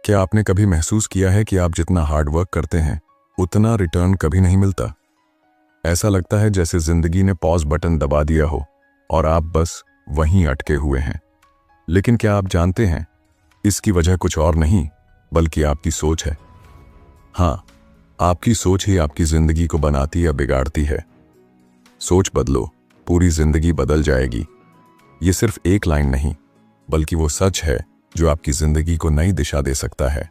क्या आपने कभी महसूस किया है कि आप जितना हार्ड वर्क करते हैं उतना रिटर्न कभी नहीं मिलता? ऐसा लगता है जैसे जिंदगी ने पॉज बटन दबा दिया हो और आप बस वहीं अटके हुए हैं। लेकिन क्या आप जानते हैं, इसकी वजह कुछ और नहीं बल्कि आपकी सोच है। हाँ, आपकी सोच ही आपकी जिंदगी को बनाती या बिगाड़ती है। सोच बदलो, पूरी जिंदगी बदल जाएगी। ये सिर्फ एक लाइन नहीं बल्कि वो सच है जो आपकी जिंदगी को नई दिशा दे सकता है।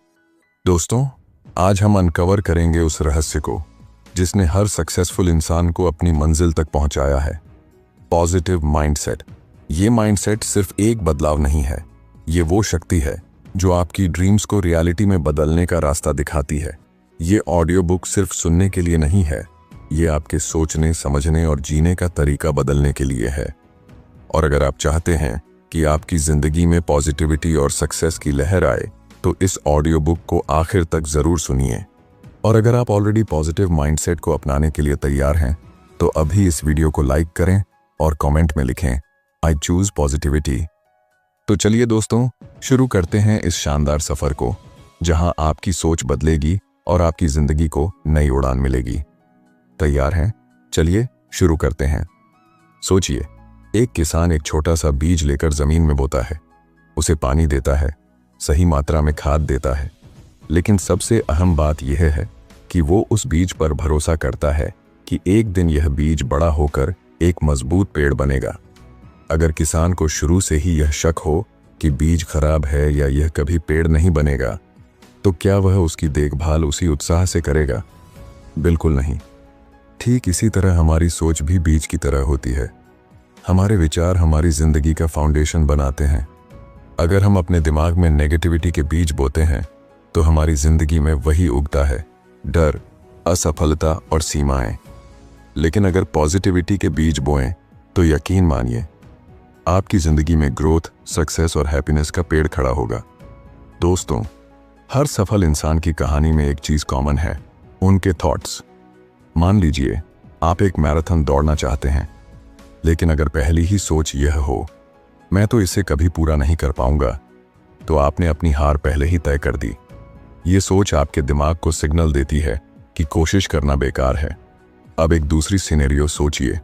दोस्तों, आज हम अनकवर करेंगे उस रहस्य को जिसने हर सक्सेसफुल इंसान को अपनी मंजिल तक पहुंचाया है। Positive mindset. ये माइंडसेट सिर्फ एक बदलाव नहीं है, ये वो शक्ति है जो आपकी ड्रीम्स को रियलिटी में बदलने का रास्ता दिखाती है। ये ऑडियो बुक सिर्फ सुनने के लिए नहीं है, ये आपके सोचने, समझने और जीने का तरीका बदलने के लिए है। और अगर आप चाहते हैं कि आपकी जिंदगी में पॉजिटिविटी और सक्सेस की लहर आए तो इस ऑडियो बुक को आखिर तक जरूर सुनिए। और अगर आप ऑलरेडी पॉजिटिव माइंडसेट को अपनाने के लिए तैयार हैं तो अभी इस वीडियो को लाइक करें और कमेंट में लिखें, आई चूज पॉजिटिविटी। तो चलिए दोस्तों, शुरू करते हैं इस शानदार सफर को जहां आपकी सोच बदलेगी और आपकी जिंदगी को नई उड़ान मिलेगी। तैयार हैं? चलिए शुरू करते हैं। सोचिए, एक किसान एक छोटा सा बीज लेकर जमीन में बोता है, उसे पानी देता है, सही मात्रा में खाद देता है, लेकिन सबसे अहम बात यह है कि वो उस बीज पर भरोसा करता है कि एक दिन यह बीज बड़ा होकर एक मजबूत पेड़ बनेगा। अगर किसान को शुरू से ही यह शक हो कि बीज खराब है या यह कभी पेड़ नहीं बनेगा, तो क्या वह उसकी देखभाल उसी उत्साह से करेगा? बिल्कुल नहीं। ठीक इसी तरह हमारी सोच भी बीज की तरह होती है। हमारे विचार हमारी जिंदगी का फाउंडेशन बनाते हैं। अगर हम अपने दिमाग में नेगेटिविटी के बीज बोते हैं तो हमारी जिंदगी में वही उगता है, डर, असफलता और सीमाएं। लेकिन अगर पॉजिटिविटी के बीज बोएं तो यकीन मानिए, आपकी जिंदगी में ग्रोथ, सक्सेस और हैप्पीनेस का पेड़ खड़ा होगा। दोस्तों, हर सफल इंसान की कहानी में एक चीज कॉमन है, उनके थॉट्स। मान लीजिए आप एक मैराथन दौड़ना चाहते हैं, लेकिन अगर पहली ही सोच यह हो, मैं तो इसे कभी पूरा नहीं कर पाऊंगा, तो आपने अपनी हार पहले ही तय कर दी। ये सोच आपके दिमाग को सिग्नल देती है कि कोशिश करना बेकार है। अब एक दूसरी सिनेरियो सोचिए।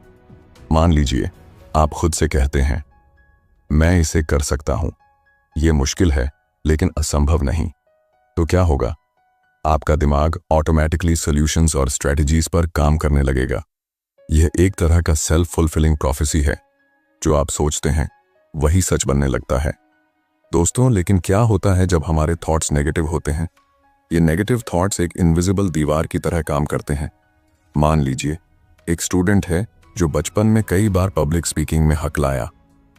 मान लीजिए आप खुद से कहते हैं, मैं इसे कर सकता हूं, यह मुश्किल है लेकिन असंभव नहीं। तो क्या होगा? आपका दिमाग ऑटोमेटिकली सॉल्यूशंस और स्ट्रेटजीज पर काम करने लगेगा। यह एक तरह का सेल्फ फुलफिलिंग प्रोफेसी है। जो आप सोचते हैं वही सच बनने लगता है। दोस्तों, लेकिन क्या होता है जब हमारे थॉट्स नेगेटिव होते हैं? ये नेगेटिव थॉट्स एक इनविजिबल दीवार की तरह काम करते हैं। मान लीजिए एक स्टूडेंट है जो बचपन में कई बार पब्लिक स्पीकिंग में हकलाया।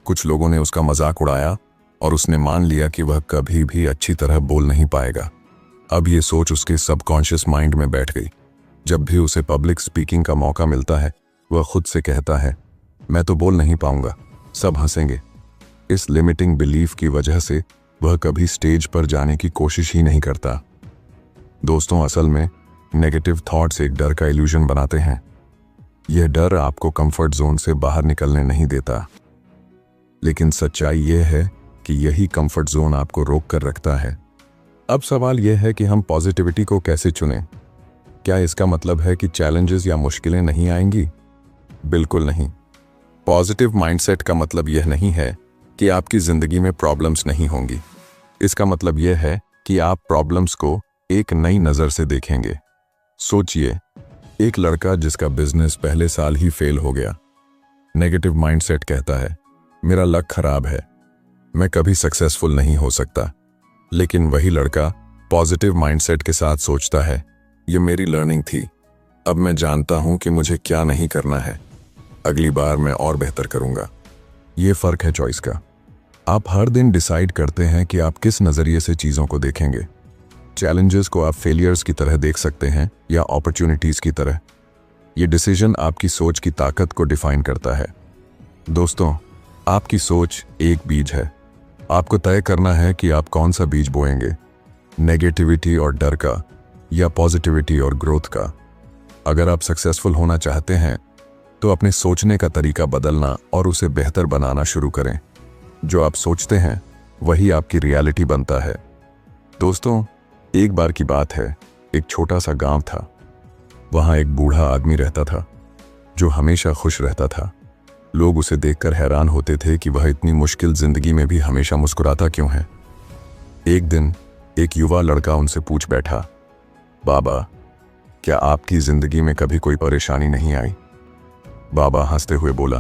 कुछ लोगों ने उसका मजाक उड़ाया और उसने मान लिया कि वह कभी भी अच्छी तरह बोल नहीं पाएगा। अब ये सोच उसके सबकॉन्शियस माइंड में बैठ गई। जब भी उसे पब्लिक स्पीकिंग का मौका मिलता है, वह खुद से कहता है, मैं तो बोल नहीं पाऊंगा, सब हंसेंगे। इस लिमिटिंग बिलीफ की वजह से वह कभी स्टेज पर जाने की कोशिश ही नहीं करता। दोस्तों, असल में नेगेटिव थॉट्स एक डर का इल्यूजन बनाते हैं। यह डर आपको कंफर्ट जोन से बाहर निकलने नहीं देता, लेकिन सच्चाई यह है कि यही कंफर्ट जोन आपको रोक कर रखता है। अब सवाल यह है कि हम पॉजिटिविटी को कैसे चुनें? क्या इसका मतलब है कि चैलेंजेस या मुश्किलें नहीं आएंगी? बिल्कुल नहीं। पॉजिटिव माइंडसेट का मतलब यह नहीं है कि आपकी जिंदगी में प्रॉब्लम्स नहीं होंगी। इसका मतलब यह है कि आप प्रॉब्लम्स को एक नई नज़र से देखेंगे। सोचिए, एक लड़का जिसका बिजनेस पहले साल ही फेल हो गया। नेगेटिव माइंडसेट कहता है, मेरा लक खराब है, मैं कभी सक्सेसफुल नहीं हो सकता। लेकिन वही लड़का पॉजिटिव माइंडसेट के साथ सोचता है, ये मेरी लर्निंग थी, अब मैं जानता हूं कि मुझे क्या नहीं करना है, अगली बार मैं और बेहतर करूंगा। ये फर्क है चॉइस का। आप हर दिन डिसाइड करते हैं कि आप किस नज़रिए से चीज़ों को देखेंगे। चैलेंजेस को आप फेलियर्स की तरह देख सकते हैं या अपॉर्चुनिटीज़ की तरह। ये डिसीजन आपकी सोच की ताकत को डिफाइन करता है। दोस्तों, आपकी सोच एक बीज है। आपको तय करना है कि आप कौन सा बीज बोएंगे, नेगेटिविटी और डर का या पॉजिटिविटी और ग्रोथ का। अगर आप सक्सेसफुल होना चाहते हैं तो अपने सोचने का तरीका बदलना और उसे बेहतर बनाना शुरू करें। जो आप सोचते हैं वही आपकी रियलिटी बनता है। दोस्तों, एक बार की बात है, एक छोटा सा गांव था। वहां एक बूढ़ा आदमी रहता था जो हमेशा खुश रहता था। लोग उसे देखकर हैरान होते थे कि वह इतनी मुश्किल जिंदगी में भी हमेशा मुस्कुराता क्यों है। एक दिन एक युवा लड़का उनसे पूछ बैठा, बाबा, क्या आपकी जिंदगी में कभी कोई परेशानी नहीं आई? बाबा हंसते हुए बोला,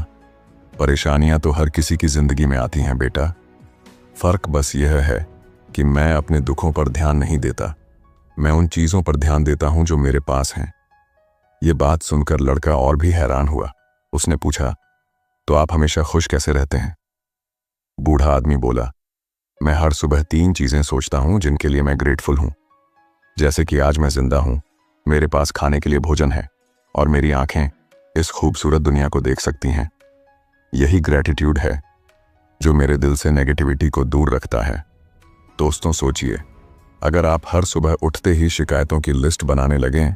परेशानियां तो हर किसी की जिंदगी में आती हैं बेटा। फर्क बस यह है कि मैं अपने दुखों पर ध्यान नहीं देता, मैं उन चीजों पर ध्यान देता हूं जो मेरे पास हैं। ये बात सुनकर लड़का और भी हैरान हुआ। उसने पूछा, तो आप हमेशा खुश कैसे रहते हैं? बूढ़ा आदमी बोला, मैं हर सुबह 3 चीजें सोचता हूं जिनके लिए मैं ग्रेटफुल हूं। जैसे कि आज मैं जिंदा हूं, मेरे पास खाने के लिए भोजन है और मेरी आंखें इस खूबसूरत दुनिया को देख सकती हैं। यही ग्रेटिट्यूड है जो मेरे दिल से नेगेटिविटी को दूर रखता है। दोस्तों सोचिए, अगर आप हर सुबह उठते ही शिकायतों की लिस्ट बनाने लगें,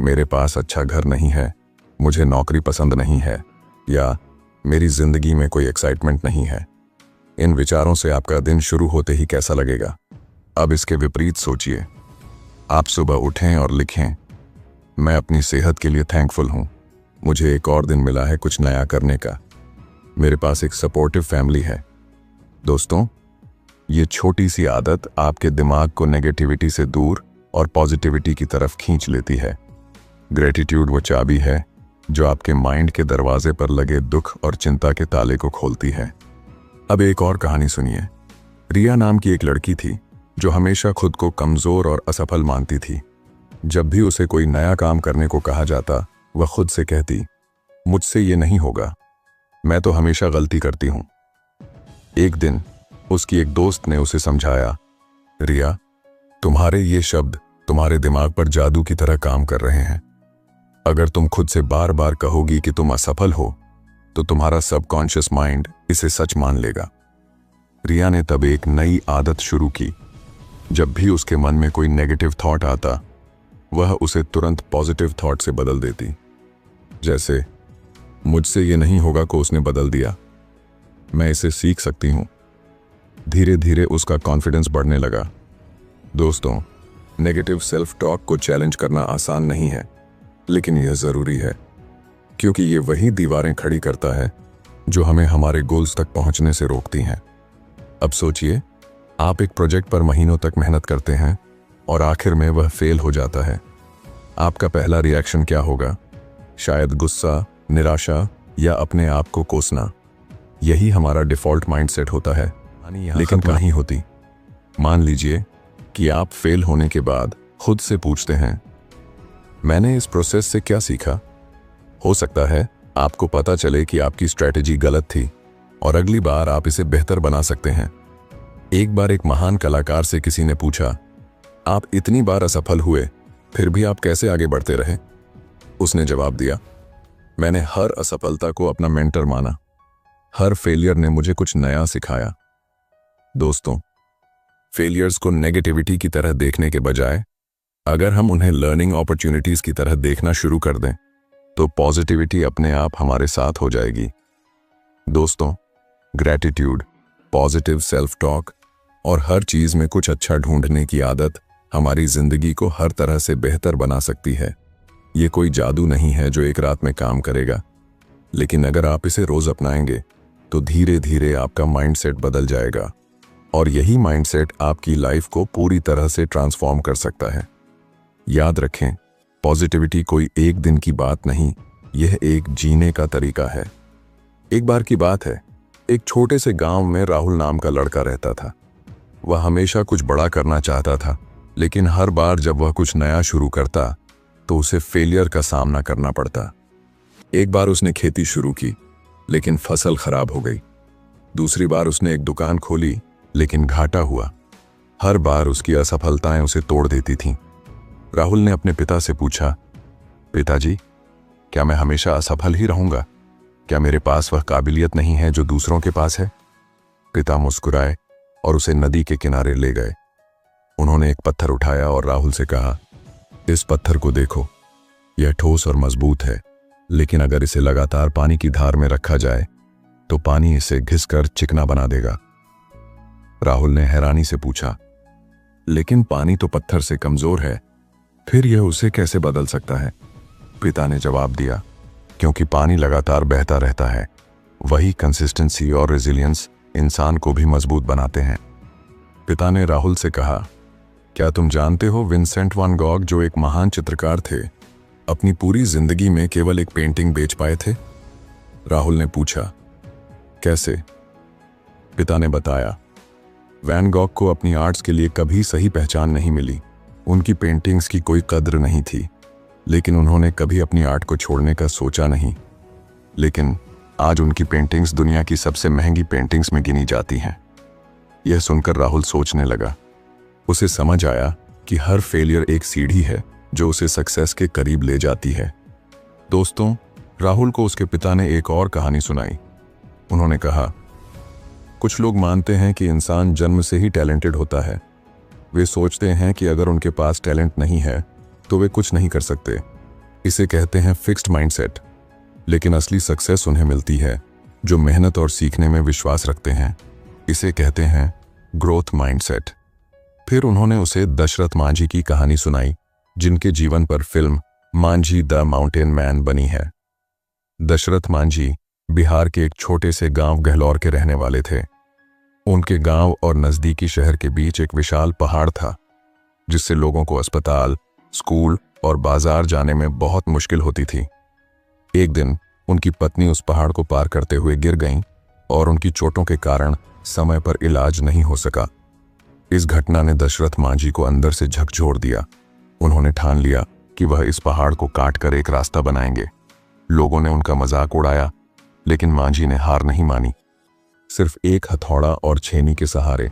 मेरे पास अच्छा घर नहीं है, मुझे नौकरी पसंद नहीं है, या मेरी जिंदगी में कोई एक्साइटमेंट नहीं है, इन विचारों से आपका दिन शुरू होते ही कैसा लगेगा? अब इसके विपरीत सोचिए। आप सुबह उठें और लिखें, मैं अपनी सेहत के लिए थैंकफुल हूं, मुझे एक और दिन मिला है कुछ नया करने का, मेरे पास एक सपोर्टिव फैमिली है। दोस्तों, ये छोटी सी आदत आपके दिमाग को नेगेटिविटी से दूर और पॉजिटिविटी की तरफ खींच लेती है। ग्रेटिट्यूड वो चाबी है जो आपके माइंड के दरवाजे पर लगे दुख और चिंता के ताले को खोलती है। अब एक और कहानी सुनिए। रिया नाम की एक लड़की थी जो हमेशा खुद को कमजोर और असफल मानती थी। जब भी उसे कोई नया काम करने को कहा जाता, वह खुद से कहती, मुझसे ये नहीं होगा, मैं तो हमेशा गलती करती हूं। एक दिन उसकी एक दोस्त ने उसे समझाया, रिया, तुम्हारे ये शब्द तुम्हारे दिमाग पर जादू की तरह काम कर रहे हैं। अगर तुम खुद से बार बार कहोगी कि तुम असफल हो, तो तुम्हारा सबकॉन्शियस माइंड इसे सच मान लेगा। रिया ने तब एक नई आदत शुरू की। जब भी उसके मन में कोई नेगेटिव थॉट आता, वह उसे तुरंत पॉजिटिव थॉट से बदल देती। जैसे, मुझसे ये नहीं होगा को उसने बदल दिया, मैं इसे सीख सकती हूं। धीरे धीरे उसका कॉन्फिडेंस बढ़ने लगा। दोस्तों, नेगेटिव सेल्फ टॉक को चैलेंज करना आसान नहीं है, लेकिन यह जरूरी है, क्योंकि ये वही दीवारें खड़ी करता है जो हमें हमारे गोल्स तक पहुंचने से रोकती हैं। अब सोचिए, आप एक प्रोजेक्ट पर महीनों तक मेहनत करते हैं और आखिर में वह फेल हो जाता है। आपका पहला रिएक्शन क्या होगा? शायद गुस्सा, निराशा या अपने आप को कोसना। यही हमारा डिफॉल्ट माइंडसेट होता है, लेकिन नहीं होती। मान लीजिए कि आप फेल होने के बाद खुद से पूछते हैं, मैंने इस प्रोसेस से क्या सीखा? हो सकता है आपको पता चले कि आपकी स्ट्रैटेजी गलत थी और अगली बार आप इसे बेहतर बना सकते हैं। एक बार एक महान कलाकार से किसी ने पूछा, आप इतनी बार असफल हुए, फिर भी आप कैसे आगे बढ़ते रहे? उसने जवाब दिया, मैंने हर असफलता को अपना मेंटर माना, हर फेलियर ने मुझे कुछ नया सिखाया। दोस्तों, फेलियर्स को नेगेटिविटी की तरह देखने के बजाय अगर हम उन्हें लर्निंग अपॉर्चुनिटीज की तरह देखना शुरू कर दें, तो पॉजिटिविटी अपने आप हमारे साथ हो जाएगी। दोस्तों, ग्रेटिट्यूड, पॉजिटिव सेल्फ टॉक और हर चीज में कुछ अच्छा ढूंढने की आदत हमारी जिंदगी को हर तरह से बेहतर बना सकती है। ये कोई जादू नहीं है जो एक रात में काम करेगा, लेकिन अगर आप इसे रोज अपनाएंगे तो धीरे धीरे आपका माइंडसेट बदल जाएगा और यही माइंडसेट आपकी लाइफ को पूरी तरह से ट्रांसफॉर्म कर सकता है। याद रखें, पॉजिटिविटी कोई एक दिन की बात नहीं, यह एक जीने का तरीका है। एक बार की बात है, एक छोटे से गांव में राहुल नाम का लड़का रहता था। वह हमेशा कुछ बड़ा करना चाहता था, लेकिन हर बार जब वह कुछ नया शुरू करता तो उसे फेलियर का सामना करना पड़ता। एक बार उसने खेती शुरू की, लेकिन फसल खराब हो गई। दूसरी बार उसने एक दुकान खोली, लेकिन घाटा हुआ। हर बार उसकी असफलताएं उसे तोड़ देती थीं। राहुल ने अपने पिता से पूछा, पिताजी, क्या मैं हमेशा असफल ही रहूंगा? क्या मेरे पास वह काबिलियत नहीं है जो दूसरों के पास है? पिता मुस्कुराए और उसे नदी के किनारे ले गए। उन्होंने एक पत्थर उठाया और राहुल से कहा, इस पत्थर को देखो, यह ठोस और मजबूत है, लेकिन अगर इसे लगातार पानी की धार में रखा जाए तो पानी इसे घिसकर चिकना बना देगा। राहुल ने हैरानी से पूछा, लेकिन पानी तो पत्थर से कमजोर है, फिर यह उसे कैसे बदल सकता है? पिता ने जवाब दिया, क्योंकि पानी लगातार बहता रहता है। वही कंसिस्टेंसी और रेजिलियंस इंसान को भी मजबूत बनाते हैं। पिता ने राहुल से कहा, क्या तुम जानते हो विंसेंट वैन गॉग, जो एक महान चित्रकार थे, अपनी पूरी जिंदगी में केवल एक पेंटिंग बेच पाए थे? राहुल ने पूछा, कैसे? पिता ने बताया, वैन गॉग को अपनी आर्ट्स के लिए कभी सही पहचान नहीं मिली। उनकी पेंटिंग्स की कोई कद्र नहीं थी, लेकिन उन्होंने कभी अपनी आर्ट को छोड़ने का सोचा नहीं। लेकिन आज उनकी पेंटिंग्स दुनिया की सबसे महंगी पेंटिंग्स में गिनी जाती हैं। यह सुनकर राहुल सोचने लगा। उसे समझ आया कि हर फेलियर एक सीढ़ी है जो उसे सक्सेस के करीब ले जाती है। दोस्तों, राहुल को उसके पिता ने एक और कहानी सुनाई। उन्होंने कहा, कुछ लोग मानते हैं कि इंसान जन्म से ही टैलेंटेड होता है। वे सोचते हैं कि अगर उनके पास टैलेंट नहीं है तो वे कुछ नहीं कर सकते। इसे कहते हैं फिक्स्ड माइंडसेट। लेकिन असली सक्सेस उन्हें मिलती है जो मेहनत और सीखने में विश्वास रखते हैं। इसे कहते हैं ग्रोथ माइंडसेट। फिर उन्होंने उसे दशरथ मांझी की कहानी सुनाई, जिनके जीवन पर film Manjhi the mountain man बनी है। दशरथ मांझी बिहार के एक छोटे से गांव गहलौर के रहने वाले थे। उनके गांव और नजदीकी शहर के बीच एक विशाल पहाड़ था, जिससे लोगों को अस्पताल, स्कूल और बाजार जाने में बहुत मुश्किल होती थी। एक दिन उनकी पत्नी उस पहाड़ को पार करते हुए गिर गईं और उनकी चोटों के कारण समय पर इलाज नहीं हो सका। इस घटना ने दशरथ मांझी को अंदर से झकझोर दिया। उन्होंने ठान लिया कि वह इस पहाड़ को काट कर एक रास्ता बनाएंगे। लोगों ने उनका मजाक उड़ाया, लेकिन मांझी ने हार नहीं मानी। सिर्फ एक हथौड़ा और छेनी के सहारे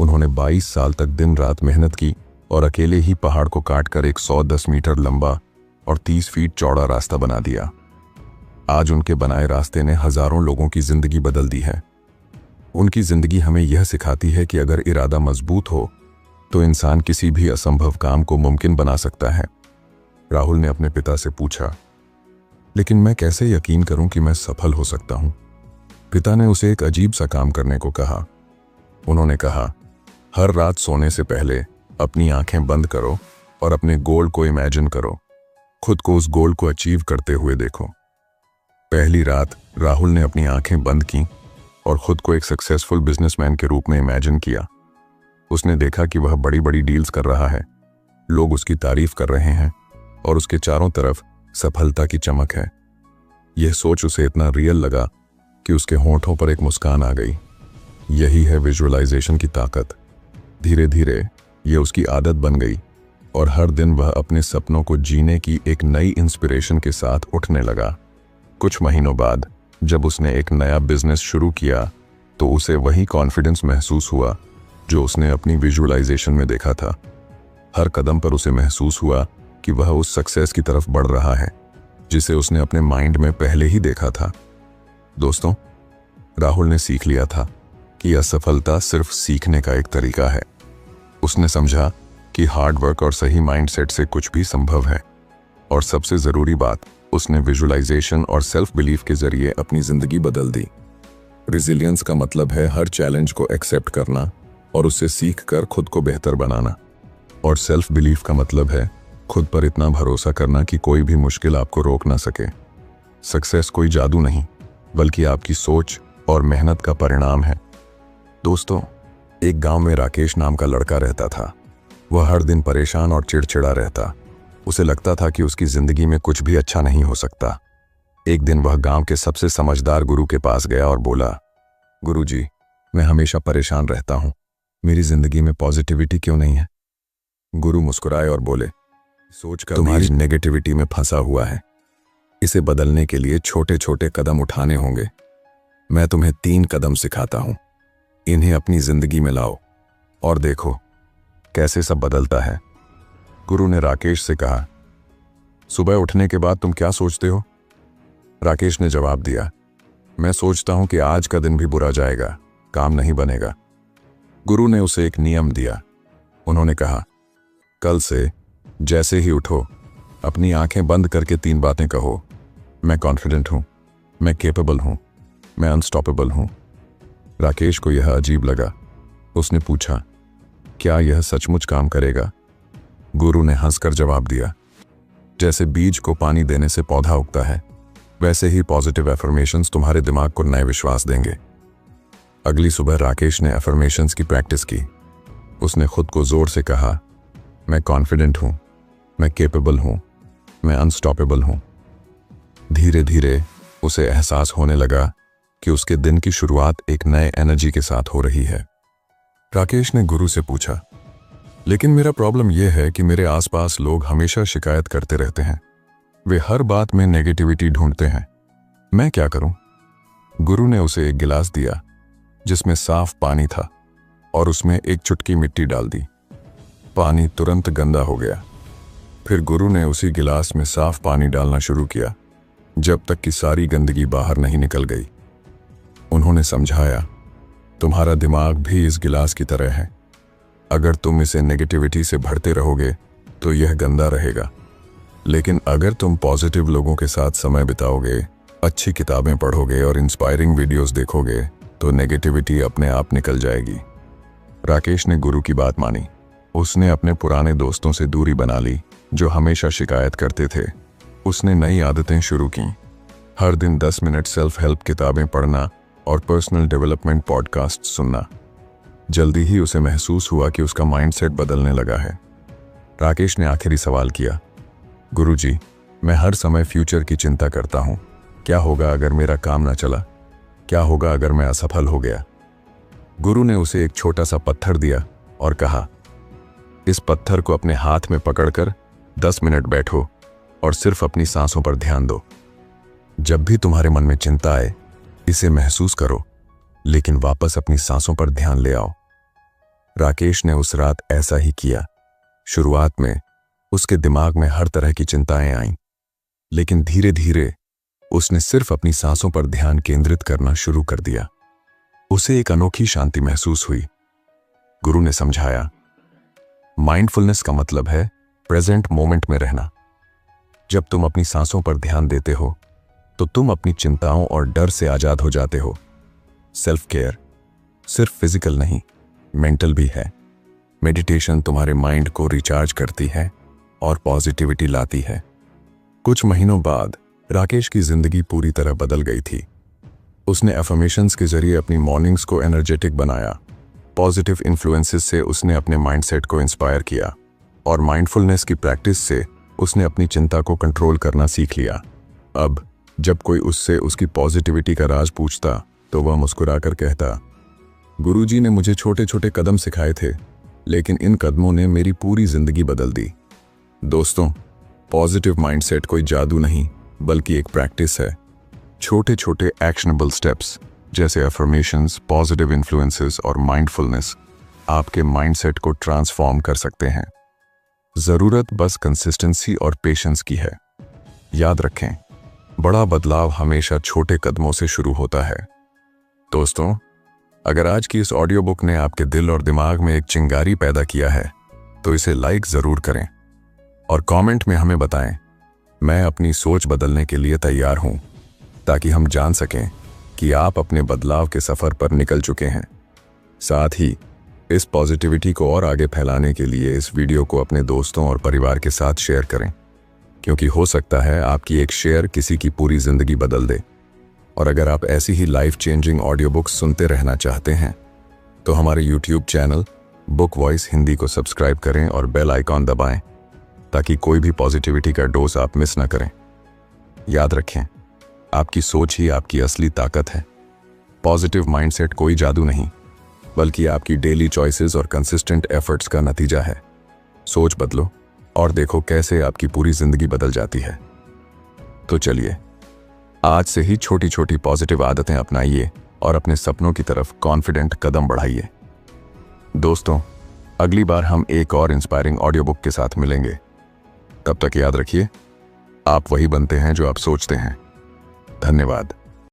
उन्होंने 22 साल तक दिन रात मेहनत की और अकेले ही पहाड़ को काटकर एक 110 मीटर लंबा और 30 फीट चौड़ा रास्ता बना दिया। आज उनके बनाए रास्ते ने हजारों लोगों की जिंदगी बदल दी है। उनकी जिंदगी हमें यह सिखाती है कि अगर इरादा मजबूत हो तो इंसान किसी भी असंभव काम को मुमकिन बना सकता है। राहुल ने अपने पिता से पूछा, लेकिन मैं कैसे यकीन करूं कि मैं सफल हो सकता हूं? पिता ने उसे एक अजीब सा काम करने को कहा। उन्होंने कहा, हर रात सोने से पहले अपनी आंखें बंद करो और अपने गोल को इमेजिन करो। खुद को उस गोल को अचीव करते हुए देखो। पहली रात राहुल ने अपनी आंखें बंद की और खुद को एक सक्सेसफुल बिजनेसमैन के रूप में इमेजिन किया। उसने देखा कि वह बड़ी बड़ी डील्स कर रहा है, लोग उसकी तारीफ कर रहे हैं और उसके चारों तरफ सफलता की चमक है। यह सोच उसे इतना रियल लगा कि उसके होंठों पर एक मुस्कान आ गई। यही है विजुअलाइजेशन की ताकत। धीरे धीरे यह उसकी आदत बन गई और हर दिन वह अपने सपनों को जीने की एक नई इंस्पिरेशन के साथ उठने लगा। कुछ महीनों बाद जब उसने एक नया बिजनेस शुरू किया तो उसे वही कॉन्फिडेंस महसूस हुआ जो उसने अपनी विजुअलाइजेशन में देखा था। हर कदम पर उसे महसूस हुआ कि वह उस सक्सेस की तरफ बढ़ रहा है जिसे उसने अपने माइंड में पहले ही देखा था। दोस्तों, राहुल ने सीख लिया था कि असफलता सिर्फ सीखने का एक तरीका है। उसने समझा कि हार्ड वर्क और सही माइंडसेट से कुछ भी संभव है। और सबसे जरूरी बात, उसने विजुअलाइजेशन और सेल्फ बिलीफ के जरिए अपनी जिंदगी बदल दी। रेजिलियंस का मतलब है हर चैलेंज को एक्सेप्ट करना और उससे सीख कर खुद को बेहतर बनाना। और सेल्फ बिलीफ का मतलब है खुद पर इतना भरोसा करना कि कोई भी मुश्किल आपको रोक ना सके। सक्सेस कोई जादू नहीं, बल्कि आपकी सोच और मेहनत का परिणाम है। दोस्तों, एक गांव में राकेश नाम का लड़का रहता था। वह हर दिन परेशान और चिड़चिड़ा रहता। उसे लगता था कि उसकी जिंदगी में कुछ भी अच्छा नहीं हो सकता। एक दिन वह गांव के सबसे समझदार गुरु के पास गया और बोला, गुरुजी, मैं हमेशा परेशान रहता हूं, मेरी जिंदगी में पॉजिटिविटी क्यों नहीं है? गुरु मुस्कुराए और बोले, सोच का तुम्हारी नेगेटिविटी में फंसा हुआ है। इसे बदलने के लिए छोटे छोटे कदम उठाने होंगे। मैं तुम्हें 3 कदम सिखाता हूं, इन्हें अपनी जिंदगी में लाओ और देखो कैसे सब बदलता है। गुरु ने राकेश से कहा, सुबह उठने के बाद तुम क्या सोचते हो? राकेश ने जवाब दिया, मैं सोचता हूं कि आज का दिन भी बुरा जाएगा, काम नहीं बनेगा। गुरु ने उसे एक नियम दिया। उन्होंने कहा, कल से जैसे ही उठो अपनी आंखें बंद करके 3 बातें कहो। मैं कॉन्फिडेंट हूं, मैं केपेबल हूं, मैं अनस्टॉपेबल हूं। राकेश को यह अजीब लगा। उसने पूछा, क्या यह सचमुच काम करेगा? गुरु ने हंसकर जवाब दिया, जैसे बीज को पानी देने से पौधा उगता है, वैसे ही पॉजिटिव एफर्मेशंस तुम्हारे दिमाग को नए विश्वास देंगे। अगली सुबह राकेश ने एफर्मेशंस की प्रैक्टिस की। उसने खुद को जोर से कहा, मैं कॉन्फिडेंट हूं, मैं केपेबल हूं, मैं अनस्टॉपेबल हूं। धीरे धीरे उसे एहसास होने लगा कि उसके दिन की शुरुआत एक नए एनर्जी के साथ हो रही है। राकेश ने गुरु से पूछा, लेकिन मेरा प्रॉब्लम यह है कि मेरे आसपास लोग हमेशा शिकायत करते रहते हैं। वे हर बात में नेगेटिविटी ढूंढते हैं। मैं क्या करूं? गुरु ने उसे एक गिलास दिया जिसमें साफ पानी था और उसमें एक चुटकी मिट्टी डाल दी। पानी तुरंत गंदा हो गया। फिर गुरु ने उसी गिलास में साफ पानी डालना शुरू किया जब तक कि सारी गंदगी बाहर नहीं निकल गई। उन्होंने समझाया, तुम्हारा दिमाग भी इस गिलास की तरह है। अगर तुम इसे नेगेटिविटी से भरते रहोगे तो यह गंदा रहेगा, लेकिन अगर तुम पॉजिटिव लोगों के साथ समय बिताओगे, अच्छी किताबें पढ़ोगे और इंस्पायरिंग वीडियोस देखोगे तो नेगेटिविटी अपने आप निकल जाएगी। राकेश ने गुरु की बात मानी। उसने अपने पुराने दोस्तों से दूरी बना ली जो हमेशा शिकायत करते थे। उसने नई आदतें शुरू की, हर दिन 10 मिनट सेल्फ हेल्प किताबें पढ़ना और पर्सनल डेवलपमेंट पॉडकास्ट सुनना। जल्दी ही उसे महसूस हुआ कि उसका माइंडसेट बदलने लगा है। राकेश ने आखिरी सवाल किया, गुरुजी, मैं हर समय फ्यूचर की चिंता करता हूँ। क्या होगा अगर मेरा काम न चला? क्या होगा अगर मैं असफल हो गया? गुरु ने उसे एक छोटा सा पत्थर दिया और कहा, इस पत्थर को अपने हाथ में पकड़कर 10 मिनट बैठो और सिर्फ अपनी सांसों पर ध्यान दो। जब भी तुम्हारे मन में चिंता आए, इसे महसूस करो, लेकिन वापस अपनी सांसों पर ध्यान ले आओ। राकेश ने उस रात ऐसा ही किया। शुरुआत में उसके दिमाग में हर तरह की चिंताएं आईं, लेकिन धीरे धीरे उसने सिर्फ अपनी सांसों पर ध्यान केंद्रित करना शुरू कर दिया। उसे एक अनोखी शांति महसूस हुई। गुरु ने समझाया, माइंडफुलनेस का मतलब है प्रेजेंट मोमेंट में रहना। जब तुम अपनी सांसों पर ध्यान देते हो तो तुम अपनी चिंताओं और डर से आजाद हो जाते हो। सेल्फ केयर सिर्फ फिजिकल नहीं, मेंटल भी है। मेडिटेशन तुम्हारे माइंड को रिचार्ज करती है और पॉजिटिविटी लाती है। कुछ महीनों बाद राकेश की जिंदगी पूरी तरह बदल गई थी। उसने अफर्मेशंस के जरिए अपनी मॉर्निंग्स को एनर्जेटिक बनाया। पॉजिटिव इन्फ्लुएंसेस से उसने अपने माइंडसेट को इंस्पायर किया और माइंडफुलनेस की प्रैक्टिस से उसने अपनी चिंता को कंट्रोल करना सीख लिया। अब जब कोई उससे उसकी पॉजिटिविटी का राज पूछता तो वह मुस्कुराकर कहता, गुरुजी ने मुझे छोटे छोटे कदम सिखाए थे, लेकिन इन कदमों ने मेरी पूरी जिंदगी बदल दी। दोस्तों, पॉजिटिव माइंडसेट कोई जादू नहीं बल्कि एक प्रैक्टिस है। छोटे छोटे एक्शनेबल स्टेप्स जैसे अफर्मेशंस, पॉजिटिव इन्फ्लुएंसेस और माइंडफुलनेस आपके माइंडसेट को ट्रांसफॉर्म कर सकते हैं। जरूरत बस कंसिस्टेंसी और पेशेंस की है। याद रखें, बड़ा बदलाव हमेशा छोटे कदमों से शुरू होता है। दोस्तों, अगर आज की इस ऑडियो बुक ने आपके दिल और दिमाग में एक चिंगारी पैदा किया है तो इसे लाइक जरूर करें और कमेंट में हमें बताएं, मैं अपनी सोच बदलने के लिए तैयार हूं, ताकि हम जान सकें कि आप अपने बदलाव के सफर पर निकल चुके हैं। साथ ही इस पॉजिटिविटी को और आगे फैलाने के लिए इस वीडियो को अपने दोस्तों और परिवार के साथ शेयर करें, क्योंकि हो सकता है आपकी एक शेयर किसी की पूरी जिंदगी बदल दे। और अगर आप ऐसी ही लाइफ चेंजिंग ऑडियो बुक्स सुनते रहना चाहते हैं तो हमारे YouTube channel book voice Hindi को सब्सक्राइब करें और बेल आइकॉन दबाएं, ताकि कोई भी पॉजिटिविटी का डोज आप मिस ना करें। याद रखें, आपकी सोच ही आपकी असली ताकत है। पॉजिटिव माइंडसेट कोई जादू नहीं, बल्कि आपकी डेली चॉइसेस और कंसिस्टेंट एफर्ट्स का नतीजा है। सोच बदलो और देखो कैसे आपकी पूरी जिंदगी बदल जाती है। तो चलिए, आज से ही छोटी छोटी पॉजिटिव आदतें अपनाइए और अपने सपनों की तरफ कॉन्फिडेंट कदम बढ़ाइए। दोस्तों, अगली बार हम एक और इंस्पायरिंग ऑडियो बुक के साथ मिलेंगे। तब तक याद रखिए, आप वही बनते हैं जो आप सोचते हैं। धन्यवाद।